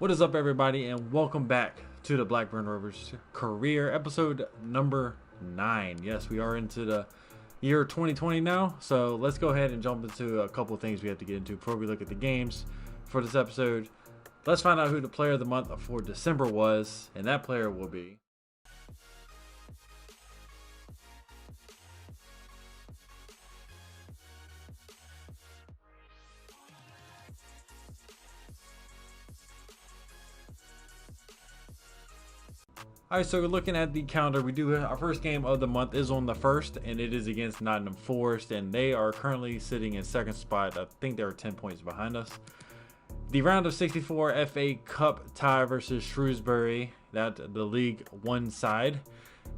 What is up, everybody, and welcome back to the Blackburn Rovers Career, episode number 9. Yes, we are into the year 2020 now, so let's go ahead and jump into a couple of things we have to get into before we look at the games for this episode. Let's find out who the player of the month for December was, and that player will be... Alright, so we're looking at the calendar. We do our first game of the month is on the 1st, and it is against Nottingham Forest, and they are currently sitting in second spot. I think they're 10 points behind us. The round of 64 FA Cup tie versus Shrewsbury, that the League One side,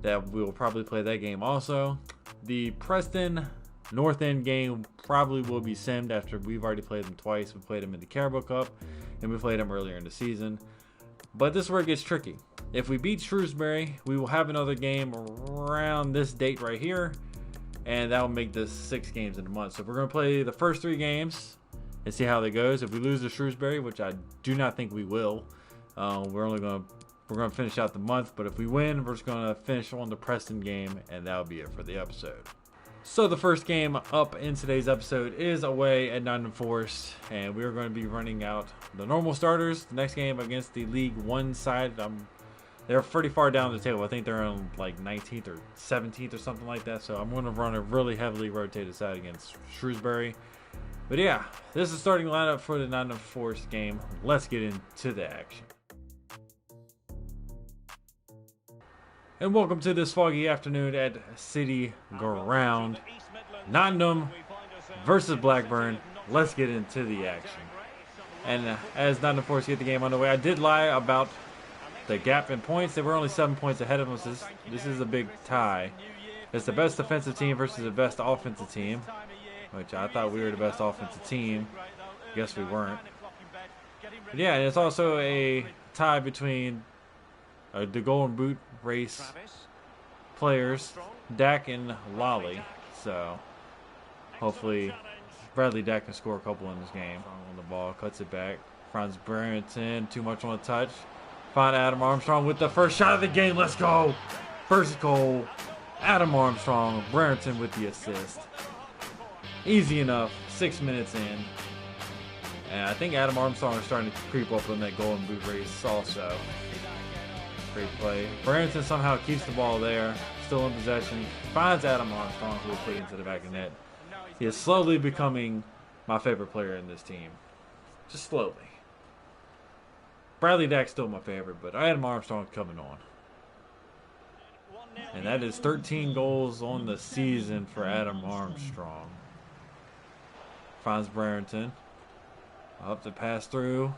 that we will probably play that game also. The Preston North End game probably will be simmed after we've already played them twice. We played them in the Carabao Cup, and we played them earlier in the season. But this is where it gets tricky. If we beat Shrewsbury, we will have another game around this date right here, and that will make this 6 games in a month. So we're going to play the first 3 games and see how that goes. If we lose to Shrewsbury, which I do not think we will, we're going to finish out the month. But if we win, we're just going to finish on the Preston game, and that'll be it for the episode. So the first game up in today's episode is away at Nottingham Forest, and we're going to be running out the normal starters. The next game against the League One side, they're pretty far down the table. I think they're on like 19th or 17th or something like that. So I'm going to run a really heavily rotated side against Shrewsbury. But yeah, this is the starting lineup for the Nottingham Forest game. Let's get into the action. And welcome to this foggy afternoon at City Ground. Nottingham versus Blackburn. Let's get into the action. And as Nottingham Forest get the game underway, I did lie about the gap in points. They were only 7 points ahead of us. This is a big tie. It's the best defensive team versus the best offensive team, which I thought we were the best offensive team. Guess we weren't. But yeah, it's also a tie between the Golden Boot race players, Dak and Lolly. So hopefully Bradley Dak can score a couple in this game. On the ball, cuts it back. Franz Barrington, too much on the touch. Find Adam Armstrong with the first shot of the game. Let's go. First goal. Adam Armstrong. Barrington with the assist. Easy enough. 6 minutes in. And I think Adam Armstrong is starting to creep up in that Golden Boot race also. Great play. Barrington somehow keeps the ball there. Still in possession. Finds Adam Armstrong, who will put it into the back of the net. He is slowly becoming my favorite player in this team. Just slowly. Bradley Dack's still my favorite, but Adam Armstrong's coming on. And that is 13 goals on the season for Adam Armstrong. Finds Barrington. Up to pass through.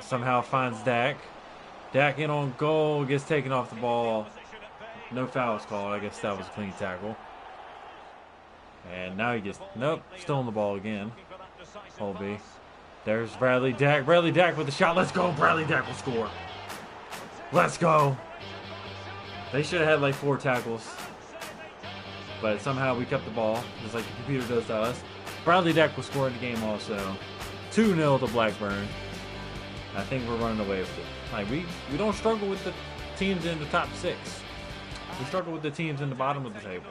Somehow finds Dak. Dak in on goal. Gets taken off the ball. No foul is called. I guess that was a clean tackle. And now he gets... Nope. Still on the ball again. Holby. There's Bradley Dak. Bradley Dak with the shot. Let's go. Bradley Dak will score. Let's go. They should have had like 4 tackles. But somehow we kept the ball, just like the computer does to us. Bradley Dak will score in the game also. 2-0 to Blackburn. I think we're running away with it. Like we don't struggle with the teams in the top 6. We struggle with the teams in the bottom of the table.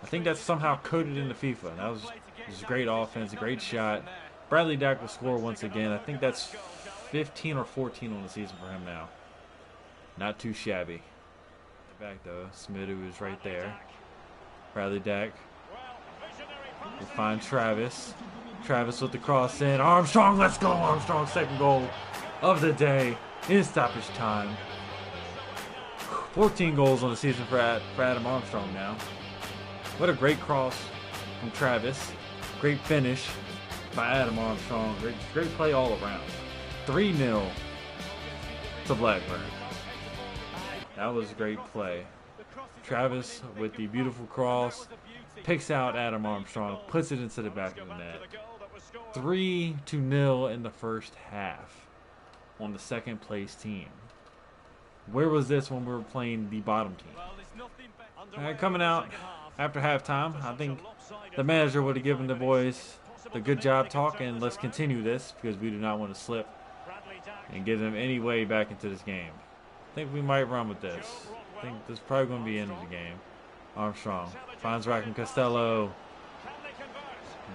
I think that's somehow coded into FIFA. That was just a great offense, a great shot. Bradley Dak will score once again. I think that's 15 or 14 on the season for him now. Not too shabby. Back though, Smidu is right there. Bradley Dak. We'll find Travis. Travis with the cross in. Armstrong, let's go! Armstrong, second goal of the day in stoppage time. 14 goals on the season for Adam Armstrong now. What a great cross from Travis. Great finish by Adam Armstrong. Great play all around. 3-0 to Blackburn. That was a great play. Travis with the beautiful cross. Picks out Adam Armstrong. Puts it into the back of the net. 3-0 in the first half on the second place team. Where was this when we were playing the bottom team? Coming out after halftime, I think the manager would have given the boys the good job talk, and let's continue this because we do not want to slip and give them any way back into this game. I think we might run with this. I think this is probably going to be the end of the game. Armstrong finds Rakim Costello.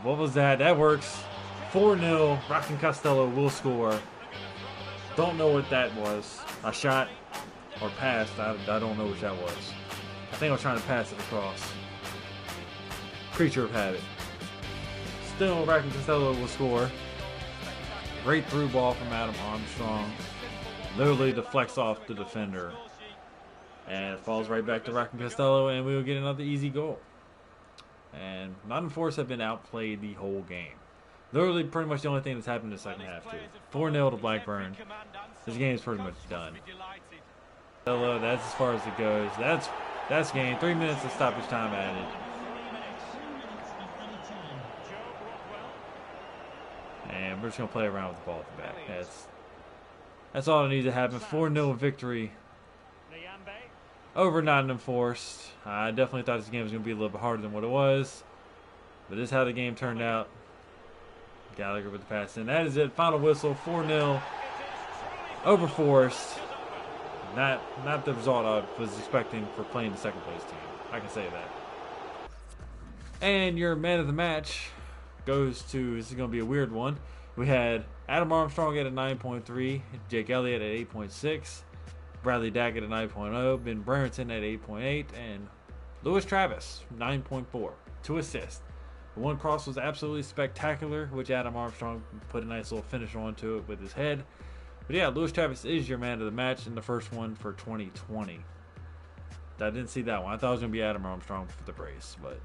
What was that? That works. 4-0. Rakim Costello will score. Don't know what that was. A shot or passed. I don't know which that was. I think I was trying to pass it across. Creature of habit. Still, Rakim Costello will score. Great through ball from Adam Armstrong. Literally deflects off the defender. And it falls right back to Rakim Costello, and we will get another easy goal. And Nottingham Forest have been outplayed the whole game. Literally pretty much the only thing that's happened in the second half too. 4-0 to Blackburn. This game is pretty much done. That's as far as it goes. That's game. 3 minutes of stoppage time added. And we're just gonna play around with the ball at the back. That's all that needs to happen. 4-0 victory over Nottingham Forest. I definitely thought this game was gonna be a little bit harder than what it was, but this is how the game turned out. Gallagher with the pass in. That is it. Final whistle. 4-0 over Forest. Not the result I was expecting for playing the second place team. I can say that. And your man of the match goes to, this is going to be a weird one. We had Adam Armstrong at a 9.3, Jake Elliott at 8.6, Bradley Daggett at 9.0, Ben Brereton at 8.8, and Lewis Travis 9.4, 2 assists. The one cross was absolutely spectacular, which Adam Armstrong put a nice little finish onto it with his head. But yeah, Lewis Travis is your man of the match in the first one for 2020. I didn't see that one. I thought it was going to be Adam Armstrong for the brace, but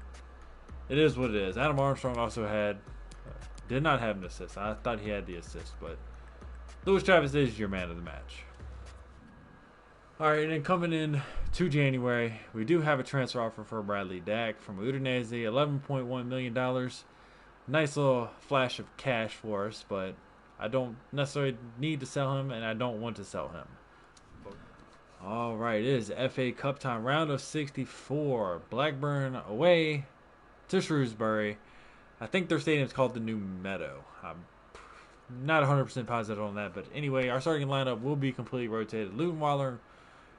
it is what it is. Adam Armstrong also did not have an assist. I thought he had the assist, but Lewis Travis is your man of the match. All right, and then coming in to January, we do have a transfer offer for Bradley Dack from Udinese, $11.1 million. Nice little flash of cash for us, but I don't necessarily need to sell him, and I don't want to sell him. All right, it is FA Cup time, round of 64. Blackburn away to Shrewsbury. I think their stadium is called the New Meadow. I'm not 100% positive on that, but anyway, our starting lineup will be completely rotated. Luton Waller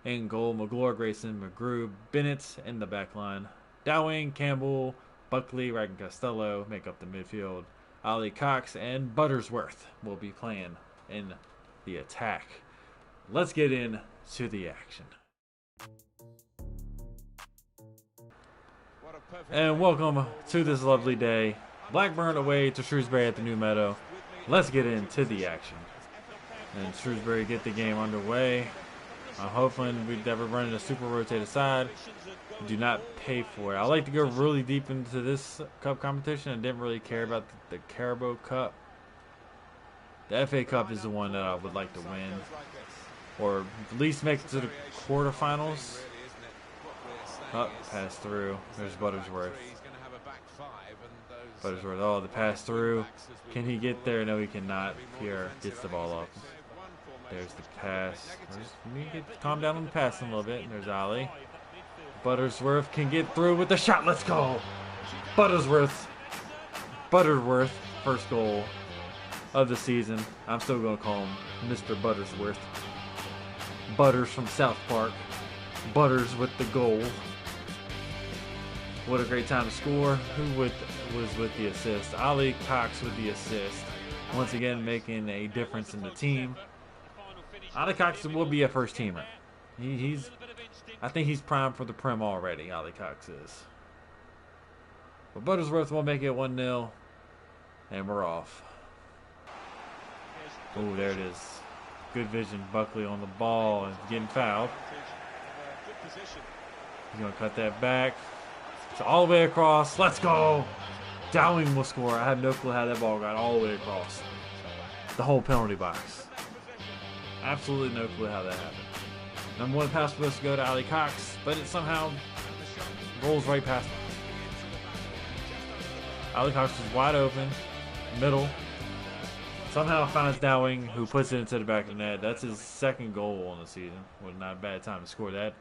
in goal, McGlure, Grayson, McGrew, Bennett in the back line. Dowling, Campbell, Buckley, Rakim Costello make up the midfield. Ali Cox and Buttersworth will be playing in the attack. Let's get into the action. And welcome to this lovely day. Blackburn away to Shrewsbury at the New Meadow. Let's get into the action. And Shrewsbury get the game underway. I'm hoping we never run in a super rotated side. Do not pay for it. I like to go really deep into this cup competition and didn't really care about the Carabao Cup. The FA Cup is the one that I would like to win, or at least make it to the quarterfinals. Pass through. There's Buttersworth. Buttersworth. Oh, the pass through. Can he get there? No, he cannot. Pierre gets the ball up. There's the pass. You need to calm down on the passing a little bit. There's Ali. Buttersworth can get through with the shot. Let's go. Buttersworth, first goal of the season. I'm still going to call him Mr. Buttersworth. Butters from South Park. Butters with the goal. What a great time to score. Who was with the assist? Ali Cox with the assist. Once again, making a difference in the team. Ali Cox will be a first teamer. I think he's primed for the Prem already. Ali Cox is. But Buttersworth will make it 1-0, and we're off. Oh, there it is. Good vision. Buckley on the ball and getting fouled. He's gonna cut that back. It's all the way across. Let's go. Dowling will score. I have no clue how that ball got all the way across the whole penalty box. Absolutely no clue how that happened. Number one pass was supposed to go to Ali Cox, but it somehow rolls right past him. Ali Cox was wide open, middle. Somehow finds Dowling, who puts it into the back of the net. That's his second goal on the season. Was not a bad time to score that.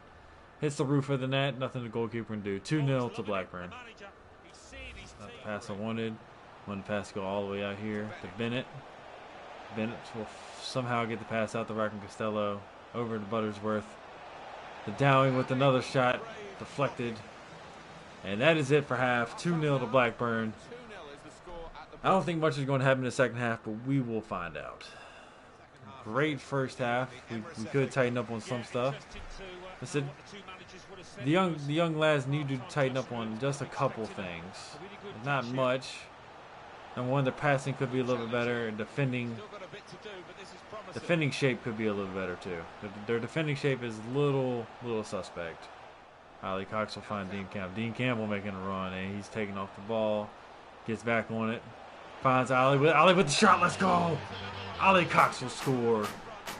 Hits the roof of the net. Nothing the goalkeeper can do. 2-0 to Blackburn. Not the pass I wanted. Wanted the pass to go all the way out here to Bennett. Bennett will somehow get the pass out to Rackman Costello over to Buttersworth. The Dowling with another shot deflected. And that is it for half. 2-0 to Blackburn. I don't think much is going to happen in the second half, but we will find out. Great first half. We could tighten up on some stuff. I said the young lads need to tighten up on just a couple things. Not much. Number one, the passing could be a little bit better. Defending shape could be a little better too. Their defending shape is little suspect. Ollie Cox will find Dean Campbell. Dean Campbell making a run, and he's taking off the ball. Gets back on it. Finds Ollie with the shot. Let's go! Ollie Cox will score.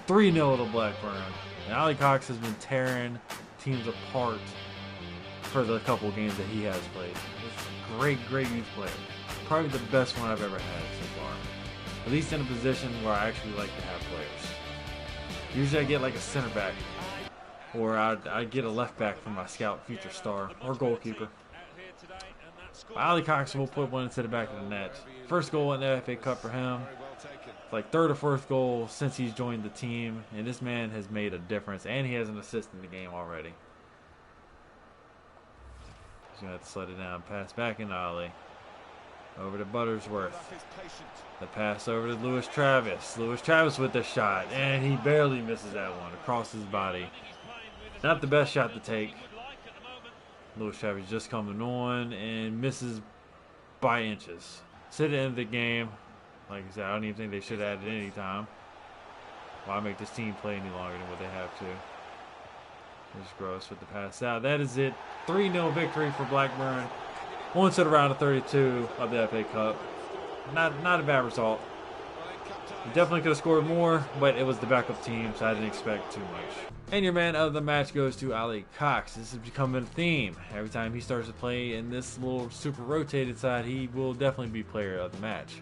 3-0 to Blackburn. And Ollie Cox has been tearing teams apart for the couple games that he has played. He's a great youth player. Probably the best one I've ever had so far. At least in a position where I actually like to have players. Usually I get like a center back. Or I get a left back from my scout future star or goalkeeper. Ollie Cox will put one into the back of the net. First goal in the FA Cup for him. Like third or fourth goal since he's joined the team. And this man has made a difference. And he has an assist in the game already. He's going to have to slow it down. Pass back into Ollie. Over to Buttersworth. The pass over to Lewis Travis. Lewis Travis with the shot. And he barely misses that one across his body. Not the best shot to take. Lewis Travis just coming on and misses by inches. So at the end of the game, like I said, I don't even think they should have added any time. Why make this team play any longer than what they have to? There's Gross with the pass out. That is it. 3-0 victory for Blackburn. On to the round of 32 of the FA Cup. Not a bad result. Definitely could have scored more, but it was the backup team, so I didn't expect too much. And your man of the match goes to Ollie Cox. This is becoming a theme. Every time he starts to play in this little super rotated side, he will definitely be player of the match.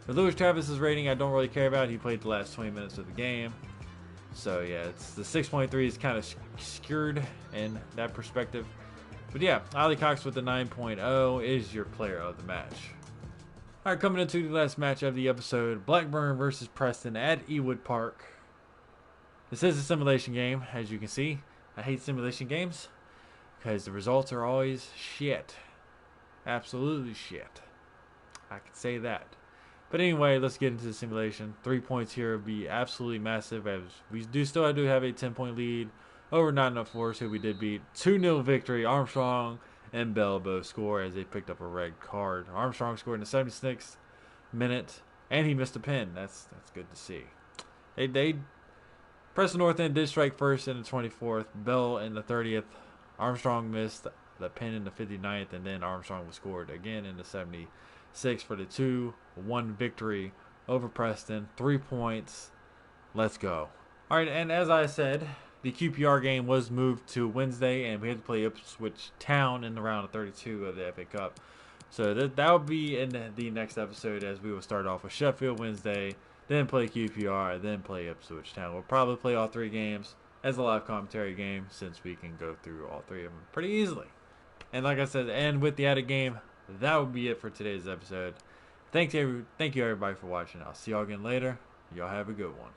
For Lewis Travis's rating, I don't really care about. He played the last 20 minutes of the game. So yeah, it's the 6.3 is kind of skewed in that perspective. But yeah, Ollie Cox with the 9.0 is your player of the match. Alright, coming into the last match of the episode, Blackburn versus Preston at Ewood Park. This is a simulation game, as you can see. I hate simulation games because the results are always shit. Absolutely shit. I can say that. But anyway, let's get into the simulation. 3 points here would be absolutely massive, as we still do have a 10-point lead over Nottingham Forest, who we did beat. 2-0 victory. Armstrong and Bell both score as they picked up a red card. Armstrong scored in the 76th minute, and he missed a pen. That's good to see. Preston North End did strike first in the 24th. Bell in the 30th. Armstrong missed the pen in the 59th, and then Armstrong was scored again in the 76th for the 2-1 victory over Preston. 3 points. Let's go. All right, and as I said, the QPR game was moved to Wednesday, and we had to play Ipswich Town in the round of 32 of the FA Cup. So that will be in the next episode, as we will start off with Sheffield Wednesday, then play QPR, then play Ipswich Town. We'll probably play all 3 games as a live commentary game, since we can go through all 3 of them pretty easily. And like I said, and with the added game, that would be it for today's episode. Thank you everybody for watching. I'll see y'all again later. Y'all have a good one.